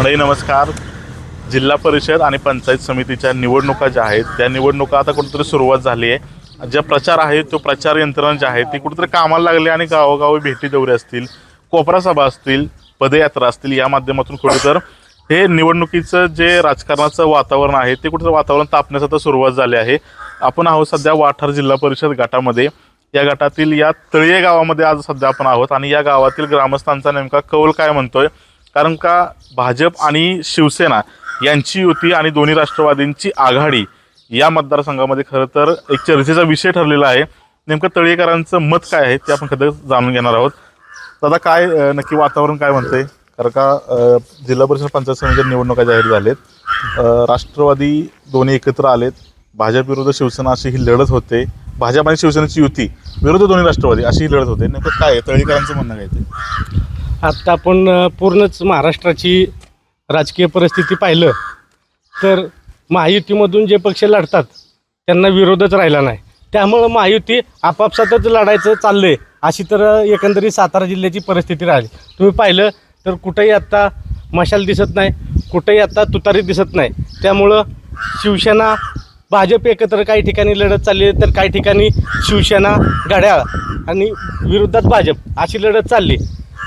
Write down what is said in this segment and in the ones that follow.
मंडळी नमस्कार. जिल्हा परिषद आणि पंचायत समितीच्या निवडणुका ज्या आहेत त्या निवडणुका आता कुठेतरी सुरुवात झाली आहे. ज्या प्रचार आहे तो प्रचार यंत्रणा जी आहे ती कुठेतरी कामाला लागली आणि गावोगावी भेटी दौरे असतील, कोपरा सभा असतील, पदयात्रा असतील, या माध्यमातून कुठेतर हे निवडणुकीचं जे राजकारणाचं वातावरण आहे ते कुठेतरी वातावरण तापण्यास आता सुरुवात झाली आहे. आपण आहोत सध्या वाठार जिल्हा परिषद गटामध्ये. या गटातील या तळीये गावामध्ये आज सध्या आपण आहोत आणि या गावातील ग्रामस्थांचा नेमका कौल काय म्हणतोय, कारण का भाजप आणि शिवसेना यांची युती आणि दोन्ही राष्ट्रवादींची आघाडी या मतदारसंघामध्ये खरं तर एक चर्चेचा विषय ठरलेला आहे. नेमकं तळीयेकरांचं मत काय आहे ते आपण खरं जाणून घेणार आहोत. दादा, काय नक्की वातावरण काय म्हणतंय? कारण का जिल्हा परिषद पंचायत समितीच्या निवडणुका जाहीर झालेत, राष्ट्रवादी दोन्ही एकत्र आलेत, भाजप विरुद्ध शिवसेना अशी ही लढत होते, भाजप आणि शिवसेनेची युती विरुद्ध दोन्ही राष्ट्रवादी अशी ही लढत होते. नेमकं काय आहे तळीकरांचं म्हणणं काय ते? आत्ता आपण पूर्णच महाराष्ट्राची राजकीय परिस्थिती पाहिलं तर महायुतीमधून जे पक्ष लढतात त्यांना विरोधच राहिला नाही. त्यामुळं महायुती आपापसातच लढायचं चाललं आहे अशी तर एकंदरीत सातारा जिल्ह्याची परिस्थिती राहिली. तुम्ही पाहिलं तर कुठंही आत्ता मशाल दिसत नाही, कुठंही आत्ता तुतारी दिसत नाही. त्यामुळं शिवसेना भाजप एकत्र काही ठिकाणी लढत चालली आहे, तर काही ठिकाणी शिवसेना घड्याळ आणि विरोधात भाजप अशी लढत चालली.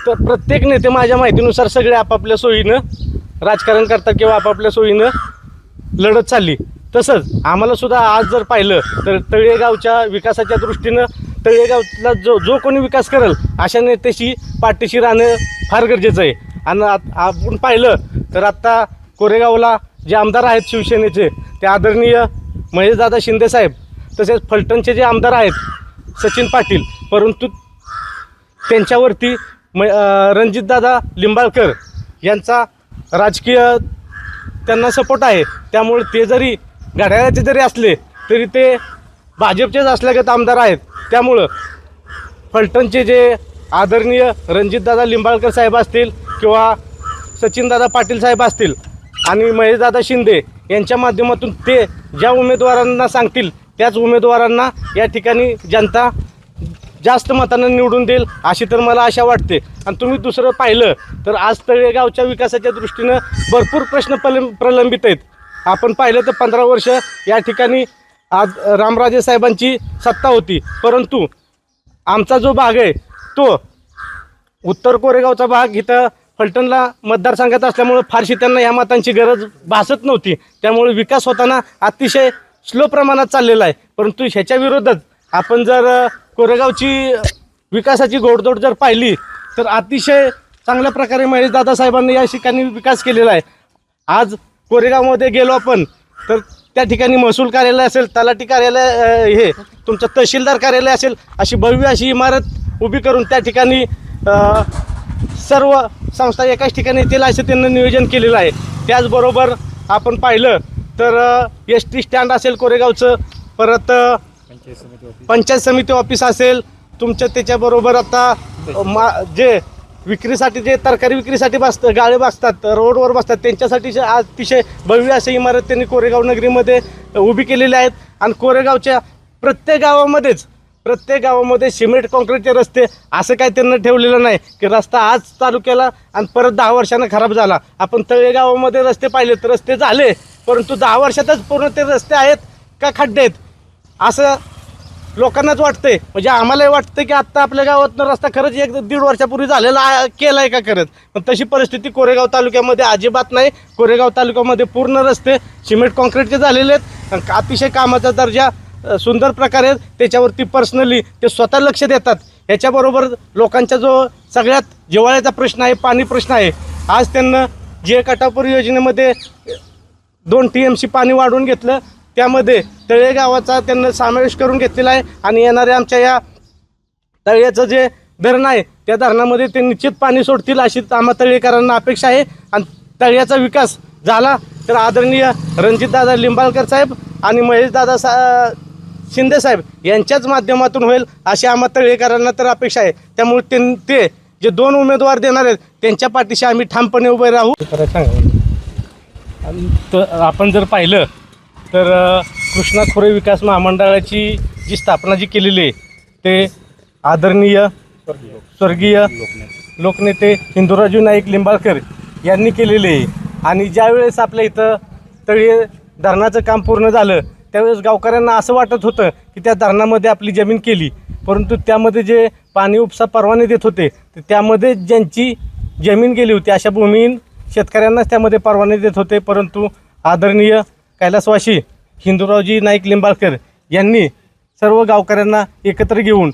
तर प्रत्येक नेते माझ्या माहितीनुसार सगळे आपापल्या सोयीनं राजकारण करतात किंवा आपापल्या सोयीनं लढत चालली. तसंच आम्हाला सुद्धा आज जर पाहिलं तर तळेगावच्या विकासाच्या दृष्टीनं तळेगावला जो कोणी विकास करेल अशा नेत्याशी पाठीशी राहणं फार गरजेचं आहे. आणि आपण पाहिलं तर आत्ता कोरेगावला जे आमदार आहेत शिवसेनेचे ते आदरणीय महेशदादा शिंदेसाहेब, तसेच फलटणचे जे आमदार आहेत सचिन पाटील, परंतु त्यांच्यावरती रणजितदादा लिंबाळकर यांचा राजकीय त्यांना सपोर्ट आहे. त्यामुळे ते जरी घड्याळाचे जरी असले तरी ते भाजपचेच असल्यागत आमदार आहेत. त्यामुळं फलटणचे जे आदरणीय रणजितदादा लिंबाळकर साहेब असतील किंवा सचिनदादा पाटील साहेब असतील आणि महेशदादा शिंदे यांच्या माध्यमातून ते ज्या उमेदवारांना सांगतील त्याच उमेदवारांना या ठिकाणी जनता जास्त मतांना निवडून देईल अशी तर मला आशा वाटते. आणि तुम्ही दुसरं पाहिलं तर आज तळेगावच्या विकासाच्या दृष्टीनं भरपूर प्रश्न प्रलंबित आहेत. आपण पाहिलं तर 15 वर्ष या ठिकाणी आज रामराजे साहेबांची सत्ता होती, परंतु आमचा जो भाग आहे तो उत्तर कोरेगावचा भाग इथं फलटणला मतदारसंघात असल्यामुळं फारशी त्यांना ह्या मतांची गरज भासत नव्हती. त्यामुळे विकास होताना अतिशय स्लो प्रमाणात चाललेला आहे. परंतु ह्याच्या विरोधात आपण जर कोरेगावची विकासाची घोडदौड जर पाहिली तर अतिशय चांगल्या प्रकारे महेशदादा साहेबांनी या ठिकाणी विकास केलेला आहे. आज कोरेगावमध्ये गेलो आपण तर त्या ठिकाणी महसूल कार्यालय असेल, तलाठी कार्यालय, हे तुमचं तहसीलदार कार्यालय असेल, अशी भव्य अशी इमारत उभी करून त्या ठिकाणी सर्व संस्था एकाच ठिकाणी येतील असे त्यांनी नियोजन केलेलं आहे. त्याचबरोबर आपण पाहिलं तर ST स्टँड असेल कोरेगावचं, परत पंचायत समिती ऑफिस असेल तुमचं, त्याच्याबरोबर आता जे विक्रीसाठी जे तरकारी विक्रीसाठी गाळे बसतात, रोडवर बसतात, त्यांच्यासाठी अतिशय भव्य अशी इमारत त्यांनी कोरेगाव नगरीमध्ये उभी केलेली आहेत. आणि कोरेगावच्या प्रत्येक गावामध्ये सिमेंट कॉन्क्रीटचे रस्ते असं काही त्यांना ठेवलेलं नाही की रस्ता आज चालू केला आणि परत 10 वर्षानं खराब झाला. आपण तळेगावामध्ये रस्ते पाहिले तर रस्ते झाले, परंतु 10 वर्षातच पूर्ण ते रस्ते आहेत का खड्डे आहेत असं लोकांनाच वाटतंय. म्हणजे आम्हालाही वाटतं की आत्ता आपल्या गावातनं रस्ता खरंच 1-1.5 वर्षापूर्वी झालेला केला आहे का खरंच, पण तशी परिस्थिती कोरेगाव तालुक्यामध्ये अजिबात नाही. कोरेगाव तालुक्यामध्ये पूर्ण रस्ते सिमेंट कॉन्क्रीटचे झालेले आहेत. अतिशय कामाचा दर्जा सुंदर प्रकारे त्याच्यावरती पर्सनली ते स्वतः लक्ष देतात. ह्याच्याबरोबर लोकांचा जो सगळ्यात जिव्हाळ्याचा प्रश्न आहे, पाणी प्रश्न आहे, आज त्यांना जे कटापूर योजनेमध्ये 2 TMC पाणी वाढवून घेतलं, त्यामध्ये तळेगावाचा त्यांना समावेश करून घेतलेला आहे. आणि येणाऱ्या आमच्या या तळ्याचं जे धरण आहे त्या धरणामध्ये ते निश्चित पाणी सोडतील अशी आम्हा तळेकरांना अपेक्षा आहे. आणि तळ्याचा विकास झाला तर आदरणीय रणजितदादा लिंबाळकर साहेब आणि महेशदादा शिंदेसाहेब यांच्याच माध्यमातून होईल अशी आम्हा तळेकरांना तर अपेक्षा आहे. त्यामुळे ते जे 2 उमेदवार देणार आहेत त्यांच्या पाठीशी आम्ही ठामपणे उभे राहू. तर आपण जर पाहिलं तर कृष्णा खोरे विकास महामंडळाची जी स्थापना केलेली आहे ते आदरणीय स्वर्गीय लोकनेते हिंदुराजू नाईक लिंबाळकर यांनी केलेले आहे. आणि ज्यावेळेस आपल्या इथं तळी धरणाचं काम पूर्ण झालं त्यावेळेस गावकऱ्यांना असं वाटत होतं की त्या धरणामध्ये आपली जमीन केली, परंतु त्यामध्ये जे पाणी उपसा परवाने देत होते तर त्यामध्ये ज्यांची जमीन गेली होती अशा भूमीहीन शेतकऱ्यांनाच त्यामध्ये परवाने देत होते. परंतु आदरणीय कैलासवासी हिंदूरावजी नाईक लिंबाळकर यांनी सर्व गावकऱ्यांना एकत्र घेऊन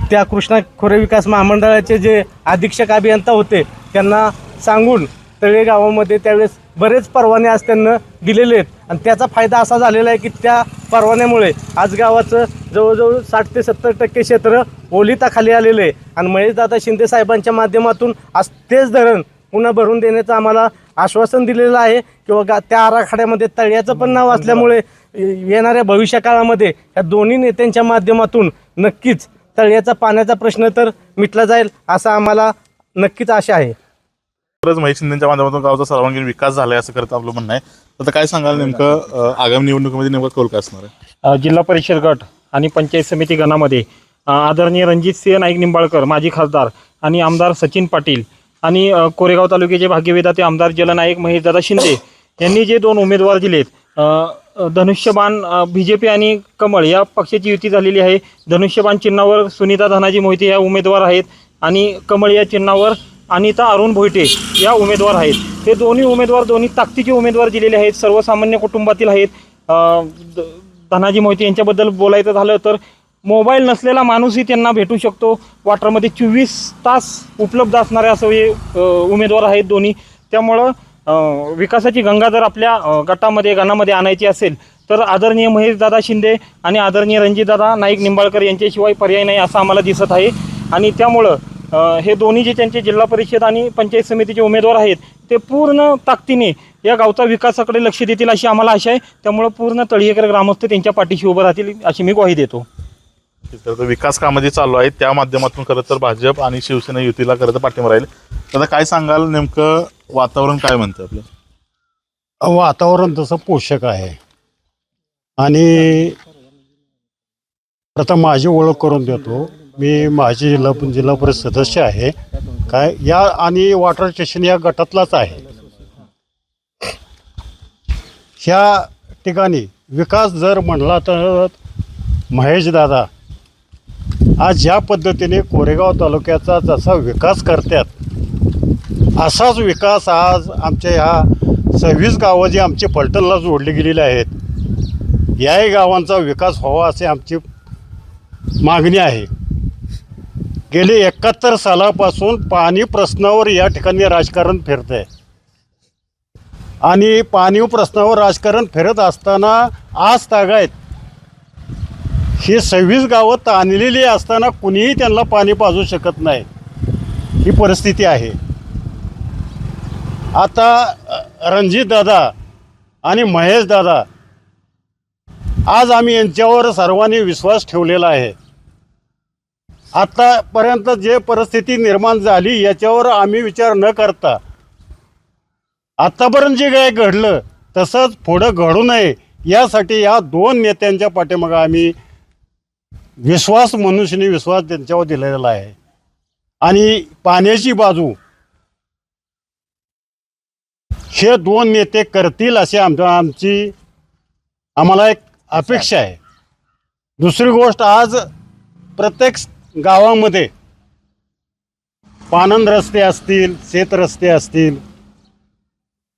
त्या कृष्णा खोरे विकास महामंडळाचे जे अधीक्षक अभियंता होते त्यांना सांगून तळे गावामध्ये त्यावेळेस बरेच परवाने आज त्यांना दिलेले आहेत आणि त्याचा फायदा असा झालेला आहे की त्या परवान्यामुळे आज गावाचं जवळजवळ 60 ते 70% क्षेत्र ओलिताखाली आलेलं आहे आणि महेशदादा शिंदे साहेबांच्या माध्यमातून आज तेच धरण पुन्हा भरून देण्याचं आम्हाला आश्वासन दिलेलं आहे किंवा त्या आराखड्यामध्ये तळ्याचं पण नाव असल्यामुळे येणाऱ्या भविष्यकाळामध्ये या दोन्ही नेत्यांच्या माध्यमातून नक्कीच तळ्याचा पाण्याचा प्रश्न तर मिटला जाईल असं आम्हाला नक्कीच आशा आहे. खरंच महेश शिंदेच्या माध्यमातून गावचा सर्वांगीण विकास झालाय असं करत आपलं म्हणणं आहे. आता काय सांगाल नेमकं आगामी निवडणुकीमध्ये नेमका कौल काय असणार आहे? जिल्हा परिषद गट आणि पंचायत समिती गणामध्ये आदरणीय रणजितसिंह नाईक निंबाळकर माजी खासदार आणि आमदार सचिन पाटील आणि कोरेगाव तालुक्याचे भाग्यविधाते आमदार जलनायक महेशदादा शिंदे यांनी जे 2 उमेदवार दिलेत, धनुष्यबाण BJP आणि कमळ या पक्षाची युती झालेली आहे. धनुष्यबाण चिन्हावर सुनीता धनाजी मोहिते या उमेदवार आहेत आणि कमळ या चिन्हावर अनिता अरुण भोईटे या उमेदवार आहेत. हे दोन्ही उमेदवार दोन्ही ताकदीचे उमेदवार दिलेले आहेत, सर्वसामान्य कुटुंबातील आहेत. धनाजी मोहिते यांच्याबद्दल बोलायचं झालं तर मोबाईल नसलेला माणूसही त्यांना भेटू शकतो. वाटरमध्ये 24 तास उपलब्ध असणारे असं हे उमेदवार आहेत दोन्ही. त्यामुळं विकासाची गंगा जर आपल्या गणामध्ये आणायची असेल तर आदरणीय महेशदादा शिंदे आणि आदरणीय रणजितदादा नाईक निंबाळकर यांच्याशिवाय पर्याय नाही असं आम्हाला दिसत आहे. आणि त्यामुळं हे दोन्ही जे त्यांचे जिल्हा परिषद आणि पंचायत समितीचे उमेदवार आहेत ते पूर्ण ताकदीने या गावचा विकासाकडे लक्ष देतील अशी आम्हाला आशा आहे. त्यामुळं पूर्ण तळीकर ग्रामस्थ त्यांच्या पाठीशी उभं राहतील अशी मी ग्वाही देतो. तर विकास कामं जी चालू आहेत त्या माध्यमातून खरं तर भाजप आणि शिवसेना युतीला खरं तर पाठिंबा राहील. आता काय सांगाल नेमकं वातावरण काय म्हणतं आपलं? वातावरण तसं पोषक आहे आणि प्रथम माझी ओळख करून देतो. मी माझी जिल्हा परिषद सदस्य आहे काय या आणि वॉटर स्टेशन या गटातलाच आहे. ह्या ठिकाणी विकास जर म्हणला तर महेशदादा आज ज्या पद्धतीने कोरेगाव तालुक्याचा जसा विकास करतात असाच विकास आज आमच्या ह्या 26 गावं जी आमची पलटणला जोडली गेलेली आहेत याही गावांचा विकास व्हावा असे आमची मागणी आहे. गेली 71 सालापासून पाणी प्रश्नावर या ठिकाणी राजकारण फिरत आहे आणि पाणी प्रश्नावर राजकारण फिरत असताना आज तागायत ही 26 गावं ताणलेली असताना कुणीही त्यांना पाणी पाजू शकत नाही ही परिस्थिती आहे. आता रणजितदादा आणि महेशदादा आज आम्ही यांच्यावर सर्वांनी विश्वास ठेवलेला आहे. आतापर्यंत जे परिस्थिती निर्माण झाली याच्यावर आम्ही विचार न करता आत्तापर्यंत जे काय घडलं तसंच पुढं घडू नये यासाठी या 2 नेत्यांच्या पाठीमागे आम्ही मनुष्याने विश्वास त्यांच्यावर दिलेला आहे. आणि पाण्याची बाजू हे 2 नेते करतील असे आम्हाला एक अपेक्षा आहे. दुसरी गोष्ट आज प्रत्येक गावामध्ये पाणंद रस्ते असतील, शेत रस्ते असतील,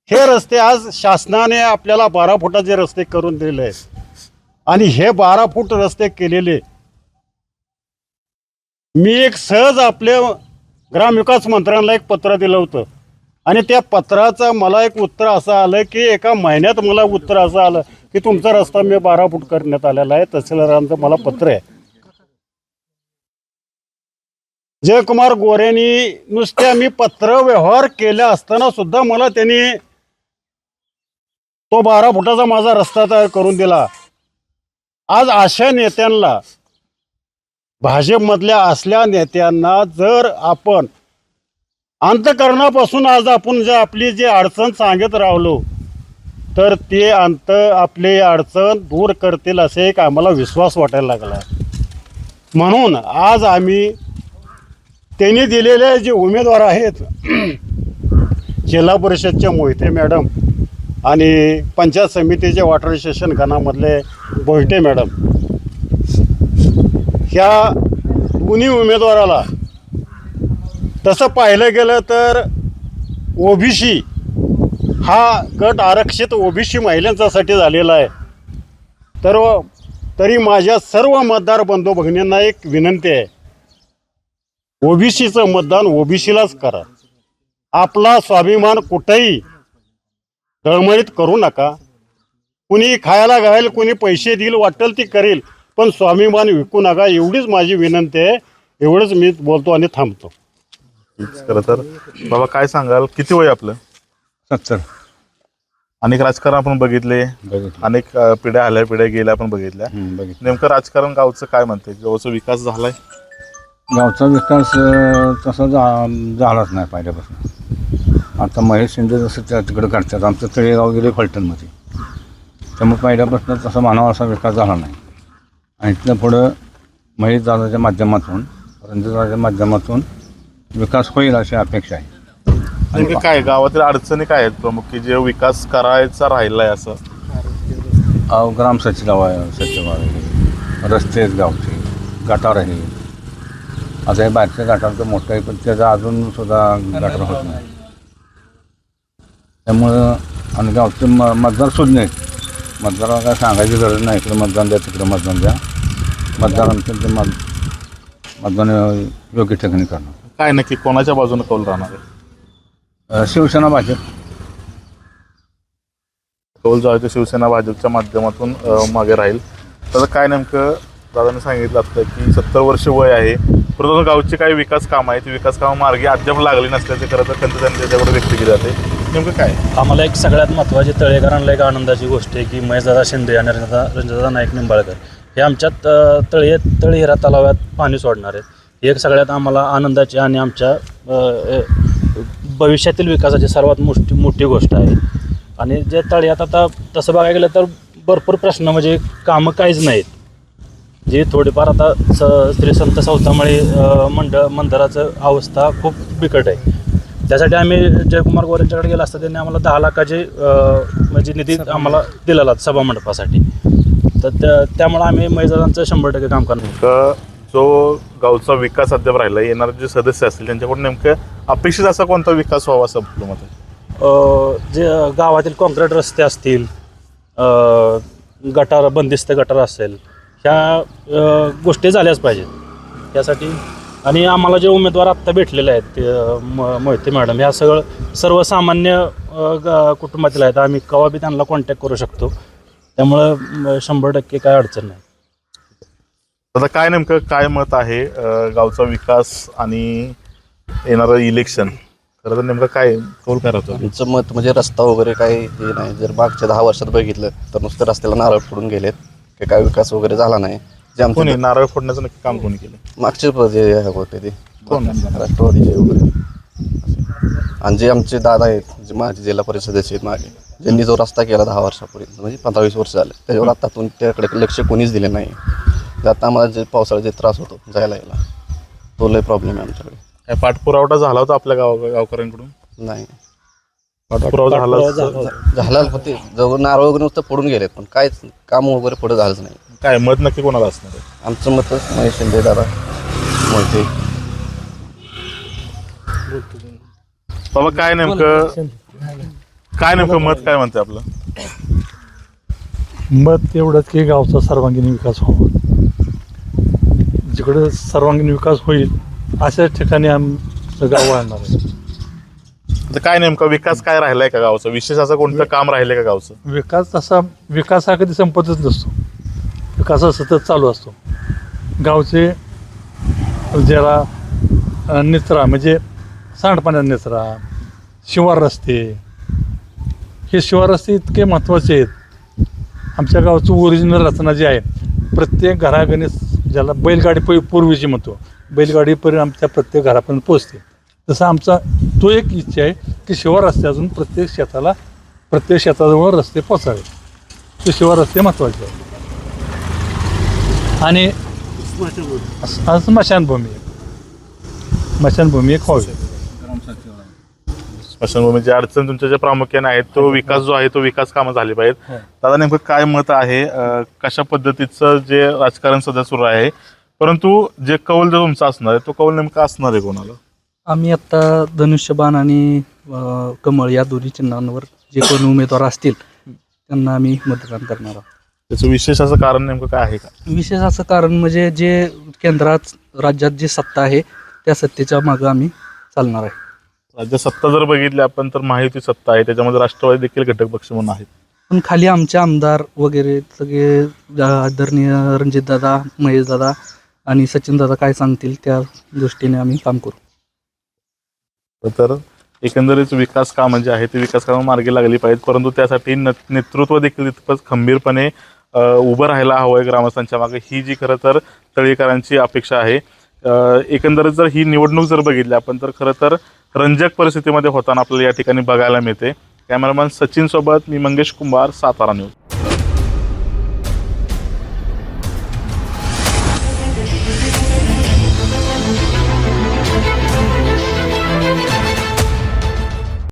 हे रस्ते आज शासनाने आपल्याला 12 फुटाचे रस्ते करून दिलेले आहेत आणि हे 12 फूट रस्ते केलेले मी एक सहज आपल्या ग्रामविकास मंत्र्यांना एक पत्र दिलं होतं आणि त्या पत्राचं मला एक उत्तर असं आलं की एका महिन्यात मला उत्तर असं आलं की तुमचा रस्ता मी 12 फूट करण्यात आलेला आहे. तहसीलदारांचं मला पत्र आहे. जयकुमार गोरेंनी नुसत्या मी पत्र व्यवहार केला असताना सुद्धा मला त्यांनी तो 12 फुटाचा माझा रस्ता तयार करून दिला. आज अशा नेत्यांना भाजपमधल्या असल्या नेत्यांना जर आपण अंतःकरणापासून आज आपण जे आपली जी अडचण सांगत राहिलो तर ते आपली अडचण दूर करतील असे एक आम्हाला विश्वास वाटायला लागला. म्हणून आज आम्ही त्यांनी दिलेले जे उमेदवार आहेत जिल्हा परिषदचे मोहिते मॅडम आणि पंचायत समितीचे वॉटर स्टेशन गणामधले बोहिटे मॅडम, ह्या दोन्ही उमेदवाराला तसं पाहिलं गेलं तर ओबीसी हा गट आरक्षित ओबीसी महिलांच्यासाठी झालेला आहे. तरी माझ्या सर्व मतदार बंधू भगिनींना एक विनंती आहे, ओबीसीचं मतदान ओबीसीलाच करा. आपला स्वाभिमान कुठेही तळमळीत करू नका. कुणी खायला घालेल, कुणी पैसे देईल, वाटेल ती करेल, पण स्वाभिमान विकू नका. एवढीच माझी विनंती आहे. एवढंच मी बोलतो आणि थांबतो. खरं तर बाबा काय सांगाल, किती वय आपलं? 70. अनेक राजकारण आपण बघितले, अनेक पिढ्या आल्या पिढ्या गेल्या आपण बघितल्या. नेमकं राजकारण गावचं काय म्हणते, गावचा विकास झालाय? गावचा विकास तसा झालाच नाही पहिल्यापासून. आता महेश शिंदे जसं त्या तिकडे काढतात, आमचं तळेगाव गेले फलटणमध्ये, त्यामुळे पहिल्यापासून तसा मानव असा विकास झाला नाही. आणि इथनं पुढं महेश दादाच्या माध्यमातून, रणजितदादाच्या माध्यमातून विकास होईल अशी अपेक्षा आहे. नेमकं काय गावातील अडचणी काय आहेत प्रमुख, की जे विकास करायचा राहिलाय असं? ग्राम सचिवालय आहे, रस्ते आहेत गावचे, गटार आहे. आता हे बाहेरच्या गटार तर मोठं आहे, पण त्याचा अजून सुद्धा गटार होत नाही. त्यामुळं आणि गावचे मतदार सुज्ञ आहेत. मतदाराला काय सांगायची गरज नाही, इकडे मतदान द्या, तिकडे मतदान द्या. मतदारांचं ते मतदान योग्य ठिकाणी करणार. काय नक्की कोणाच्या बाजूने कौल राहणार आहे? शिवसेना भाजप. कौल जो आहे तो शिवसेना भाजपच्या माध्यमातून मागे राहील. तर काय नेमकं दादाने सांगितलं असतं की 70 वर्ष वय आहे, परंतु गावची काही विकास कामं आहेत, ती विकास कामं मार्गी अद्याप लागली नसल्याचे खरं तर खंत त्यांनी त्याच्यावर व्यक्त केली जाते. नेमकं काय? आम्हाला एक सगळ्यात महत्त्वाची तळेकरांना एक आनंदाची गोष्ट आहे की महेशदादा शिंदे आणि रणजितदादा नाईक निंबाळकर हे आमच्यात तळेहिरा तलावात पाणी सोडणार आहेत. ही एक सगळ्यात आम्हाला आनंदाची आणि आमच्या भविष्यातील विकासाची सर्वात मोठी गोष्ट आहे. आणि जे तळ्यात आता तसं बघायला गेलं तर भरपूर प्रश्न म्हणजे कामं काहीच नाहीत, जे थोडेफार आता श्री संत सौतामळी मंदिराचं अवस्था खूप बिकट आहे. त्यासाठी आम्ही जयकुमार गोरेंच्याकडे गेला असता त्यांनी आम्हाला 10 लाखाचे म्हणजे निधी आम्हाला दिलेला सभामंडपासाठी. तर त्यामुळे आम्ही महेशदादांचं 100% काम करणार. जो गावचा विकास अद्याप राहिला, येणारे जे सदस्य असतील त्यांच्याकडून नेमकं अपेक्षित असा कोणता विकास व्हावा असं आपलं मत आहे? जे गावातील कॉन्क्रीट रस्ते असतील, गटार बंदिस्त गटार असेल, ह्या गोष्टी झाल्याच पाहिजेत त्यासाठी. आणि आम्हाला जे उमेदवार आत्ता भेटलेले आहेत ते मोहिते मॅडम, ह्या सर्वसामान्य कुटुंबातील आहेत. आम्ही केव्हा बी त्यांना कॉन्टॅक्ट करू शकतो, त्यामुळं 100% काय अडचण नाही. आता काय नेमकं काय मत आहे गावचा विकास आणि येणारं इलेक्शन, खरं तर नेमकं काय कौल काय राहतो? आमचं मत म्हणजे रस्ता वगैरे काही हे नाही. जर मागच्या 10 वर्षात बघितलं तर नुसतं रस्त्याला नारळ फोडून गेलेत, की काय विकास वगैरे झाला नाही. जे कोणी आमचे नारळ फोडण्याचं नक्की काम कोणी केलं? मागचे जे होते ते कोण? राष्ट्रवादीचे वगैरे. आणि जे आमचे दादा आहेत, जे माझे जिल्हा परिषदेचे आहेत मागे, ज्यांनी जो रस्ता केला 10 वर्षापूर्वी, म्हणजे 15-20 वर्ष झाले, त्याच्यावर आतातून त्याकडे लक्ष कोणीच दिले नाही. आता आम्हाला जे पावसाळ्यात जे त्रास होतो जायला यायला, तो लय प्रॉब्लेम आहे आमच्याकडे. काय पाठपुरावठा झाला होता आपल्या गावकऱ्यांकडून? नाही पाठपुरावा झाला होते, जवळ नारळ वगैरे नुसतं पडून गेलेत, पण काहीच काम वगैरे पुढे झालंच नाही. काय मत नक्की कोणाला असणार आहे? आमचं मतच महेश शिंदे दादा मोहिते. बाबा काय नेमकं मत काय म्हणते आपलं? मत एवढंच की गावचा सर्वांगीण विकास व्हावा. जिकडे सर्वांगीण विकास होईल अशाच ठिकाणी आमचं गाव वाढणार आहे. आता काय नेमका विकास काय राहिलाय का गावचं? विशेष असं कोणतं काम राहिलंय का गावचं? विकास हा कधी संपतच नसतो. विकास हा सतत चालू असतो. गावचे ज्याला निचरा म्हणजे सांडपाण्यात निचरा, शिवार रस्ते, हे शिवार रस्ते इतके महत्त्वाचे आहेत. आमच्या गावचं ओरिजिनल रचना जी आहे, प्रत्येक घरागणित ज्याला बैलगाडी पूर्वीची म्हणतो, बैलगाडीपर्यंत आमच्या प्रत्येक घरापर्यंत पोचते. तसं आमचा तो एक इच्छा आहे की शिवार रस्ते अजून प्रत्येक शेताजवळ रस्ते पोचावे. ते शिवार रस्ते महत्त्वाचे आहे. आणि स्मशानभूमी एक व्हावी. स्मशानभूमीची अडचण तुमच्या ज्या प्रामुख्याने आहेत तो विकास जो आहे तो विकास कामं झाली पाहिजेत. दादा नेमकं काय मत आहे, कशा पद्धतीचं जे राजकारण सध्या सुरू आहे, परंतु जे कौल जो तुमचा असणार आहे तो कौल नेमका असणार आहे कोणाला? आम्ही आत्ता धनुष्यबाण आणि कमळ या दोन्ही चिन्हांवर जे कोणी उमेदवार असतील त्यांना आम्ही मतदान करणार आहोत. त्याचं विशेष असं कारण नेमकं काय आहे का? विशेष असं कारण म्हणजे जे केंद्रात राज्यात जी सत्ता आहे त्या सत्तेच्या मागं आम्ही चालणार आहे. राज्य सत्ता जर बघितली आपण तर महायुती सत्ता आहे, त्याच्यामध्ये राष्ट्रवादी देखील घटक पक्ष म्हणून आहेत. पण खाली आमचे आमदार वगैरे सगळे आदरणीय रणजितदादा, महेशदादा आणि सचिनदादा काय सांगतील त्या दृष्टीने आम्ही काम करू. तर एकंदरीत विकास कामं जे आहे ते विकास कामं मार्गी लागली पाहिजेत, परंतु त्यासाठी नेतृत्व देखील तितकंच खंबीरपणे उभं राहायला हवं आहे ग्रामस्थांच्या मागे, ही जी खरं तर तळेकरांची अपेक्षा आहे. एकंदरीत जर ही निवडणूक जर बघितली आपण तर खरं तर रंजक परिस्थितीमध्ये होताना आपल्याला या ठिकाणी बघायला मिळते. कॅमेरामॅन सचिन सोबत मी मंगेश कुंभार, सातारा न्यूज.